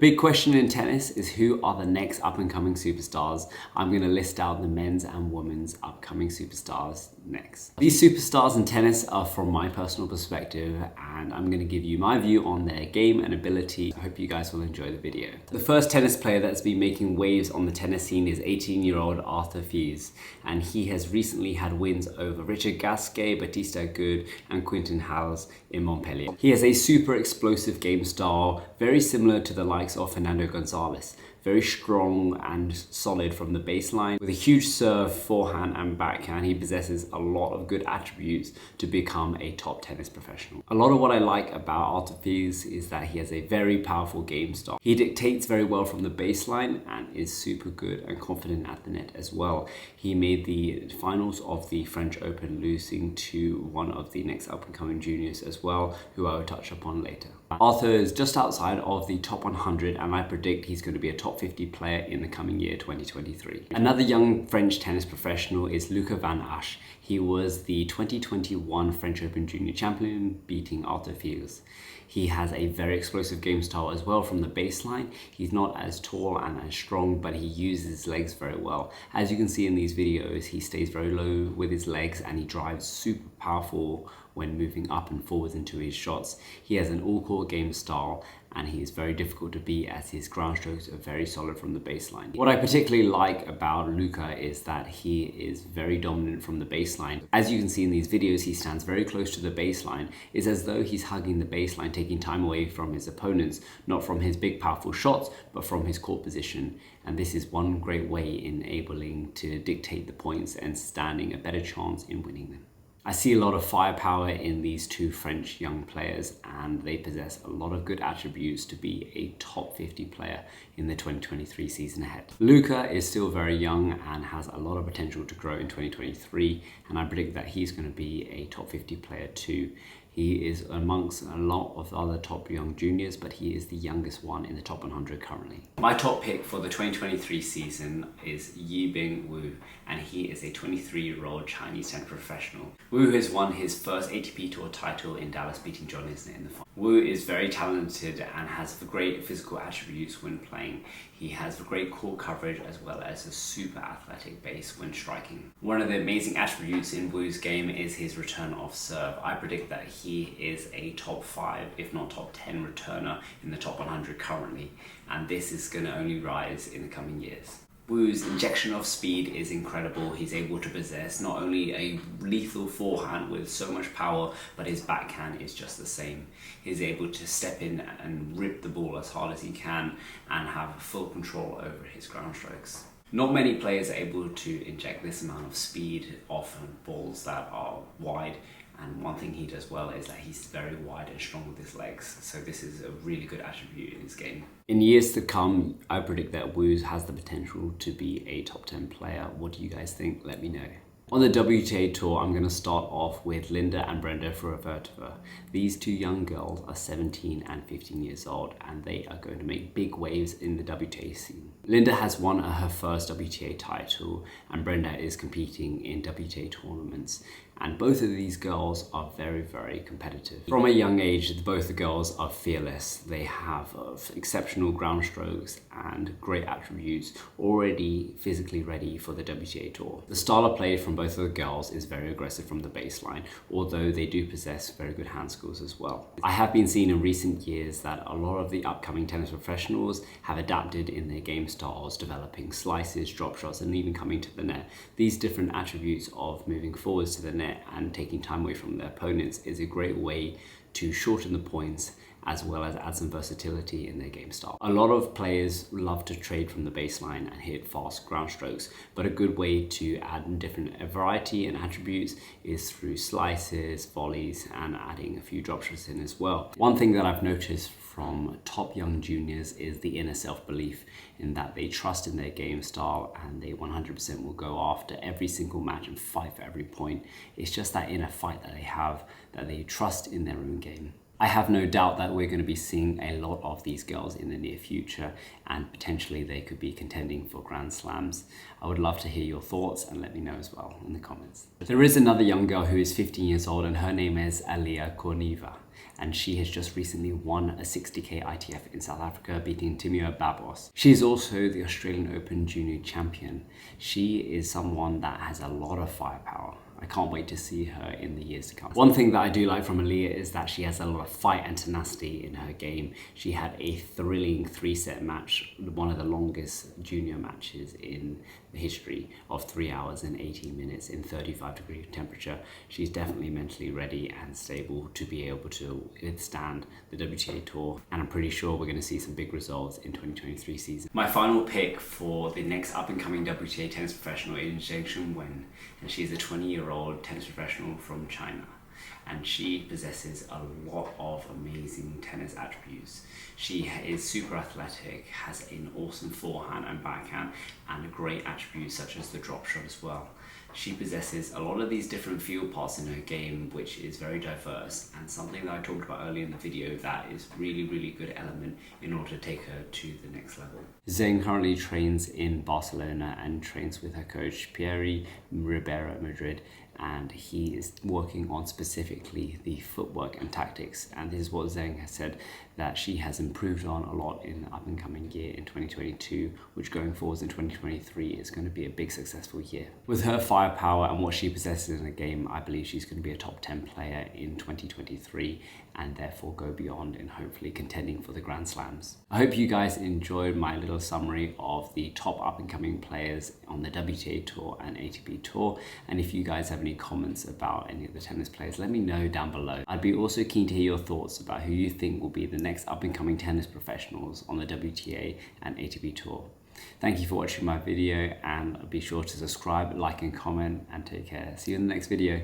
big question in tennis is who are the next up-and-coming superstars. I'm going to list out the men's and women's upcoming superstars next. These superstars in tennis are from my personal perspective, and I'm going to give you my view on their game and ability. I hope you guys will enjoy the video. The first tennis player that's been making waves on the tennis scene is 18-year-old Arthur Fils, and he has recently had wins over Richard Gasquet, Batista Agut, and Quinton Halles in Montpellier. He has a super explosive game style, very similar to the likes of Fernando Gonzalez. Very strong and solid from the baseline. With a huge serve, forehand and backhand, he possesses a lot of good attributes to become a top tennis professional. A lot of what I like about Arthur Fils is that he has a very powerful game style. He dictates very well from the baseline and is super good and confident at the net as well. He made the finals of the French Open, losing to one of the next up-and-coming juniors as well, who I will touch upon later. Arthur is just outside of the top 100, and I predict he's going to be a top 50 player in the coming year, 2023. Another young French tennis professional is Luca van Assche. He was the 2021 French Open Junior Champion, beating Arthur Fils. He has a very explosive game style as well from the baseline. He's not as tall and as strong, but he uses his legs very well. As you can see in these videos, he stays very low with his legs and he drives super powerful when moving up and forwards into his shots. He has an all-court game style, and he is very difficult to beat as his ground strokes are very solid from the baseline. What I particularly like about Luca is that he is very dominant from the baseline. As you can see in these videos, he stands very close to the baseline. It's as though he's hugging the baseline, taking time away from his opponents, not from his big powerful shots, but from his court position. And this is one great way in enabling to dictate the points and standing a better chance in winning them. I see a lot of firepower in these two French young players, and they possess a lot of good attributes to be a top 50 player in the 2023 season ahead. Luca is still very young and has a lot of potential to grow in 2023, and I predict that he's going to be a top 50 player too. He is amongst a lot of other top young juniors, but he is the youngest one in the top 100 currently. My top pick for the 2023 season is Yibing Wu, and he is a 23-year-old Chinese tennis professional. Wu has won his first ATP Tour title in Dallas, beating John Isner in the final. Wu is very talented and has great physical attributes when playing. He has great court coverage as well as a super athletic base when striking. One of the amazing attributes in Wu's game is his return off serve. I predict that he is a top 5, if not top 10 returner in the top 100 currently, and this is going to only rise in the coming years. Wu's injection of speed is incredible. He's able to possess not only a lethal forehand with so much power, but his backhand is just the same. He's able to step in and rip the ball as hard as he can and have full control over his ground strokes. Not many players are able to inject this amount of speed off balls that are wide. And one thing he does well is that he's very wide and strong with his legs. So this is a really good attribute in his game. In years to come, I predict that Wu has the potential to be a top 10 player. What do you guys think? Let me know. On the WTA Tour, I'm going to start off with Linda and Brenda Fruhvirtova. These two young girls are 17 and 15 years old, and they are going to make big waves in the WTA scene. Linda has won her first WTA title, and Brenda is competing in WTA tournaments. And both of these girls are very, very competitive. From a young age, both the girls are fearless. They have exceptional ground strokes and great attributes, already physically ready for the WTA Tour. The style of play from both of the girls is very aggressive from the baseline, although they do possess very good hand skills as well. I have been seeing in recent years that a lot of the upcoming tennis professionals have adapted in their game styles, developing slices, drop shots, and even coming to the net. These different attributes of moving forwards to the net and taking time away from their opponents is a great way to shorten the points as well as add some versatility in their game style. A lot of players love to trade from the baseline and hit fast ground strokes, but a good way to add different variety and attributes is through slices, volleys, and adding a few drop shots in as well. One thing that I've noticed from top young juniors is the inner self-belief in that they trust in their game style and they 100% will go after every single match and fight for every point. It's just that inner fight that they have, that they trust in their own game. I have no doubt that we're going to be seeing a lot of these girls in the near future, and potentially they could be contending for Grand Slams. I would love to hear your thoughts and let me know as well in the comments. There is another young girl who is 15 years old, and her name is Aaliyah Korneeva. and she has just recently won a 60k ITF in South Africa, beating Timur Babos. She is also the Australian Open Junior Champion. She is someone that has a lot of firepower. I can't wait to see her in the years to come. One thing that I do like from Aaliyah is that she has a lot of fight and tenacity in her game. She had a thrilling 3-set match, one of the longest junior matches in the history of 3 hours and 18 minutes in 35-degree temperature. She's definitely mentally ready and stable to be able to withstand the WTA tour, and I'm pretty sure we're going to see some big results in 2023 season. My final pick for the next up-and-coming WTA tennis professional is Zhang, and she's a 20-year-old tennis professional from China, and she possesses a lot of amazing tennis attributes. She is super athletic, has an awesome forehand and backhand, and great attributes such as the drop shot as well. She possesses a lot of these different field parts in her game, which is very diverse, and something that I talked about earlier in the video that is really good element in order to take her to the next level. Zhang currently trains in Barcelona and trains with her coach Pierre Ribera Madrid, and he is working on specifically the footwork and tactics, and this is what Zhang has said that she has improved on a lot in the up-and-coming year in 2022, which going forwards in 2023 is going to be a big successful year. With her firepower and what she possesses in the game, I believe she's going to be a top 10 player in 2023 and therefore go beyond and hopefully contending for the Grand Slams. I hope you guys enjoyed my little summary of the top up-and-coming players on the WTA Tour and ATP Tour, and if you guys have any comments about any of the tennis players, let me know down below. I'd be also keen to hear your thoughts about who you think will be the next up-and-coming tennis professionals on the WTA and ATP Tour. Thank you for watching my video, and be sure to subscribe, like and comment, and take care. See you in the next video.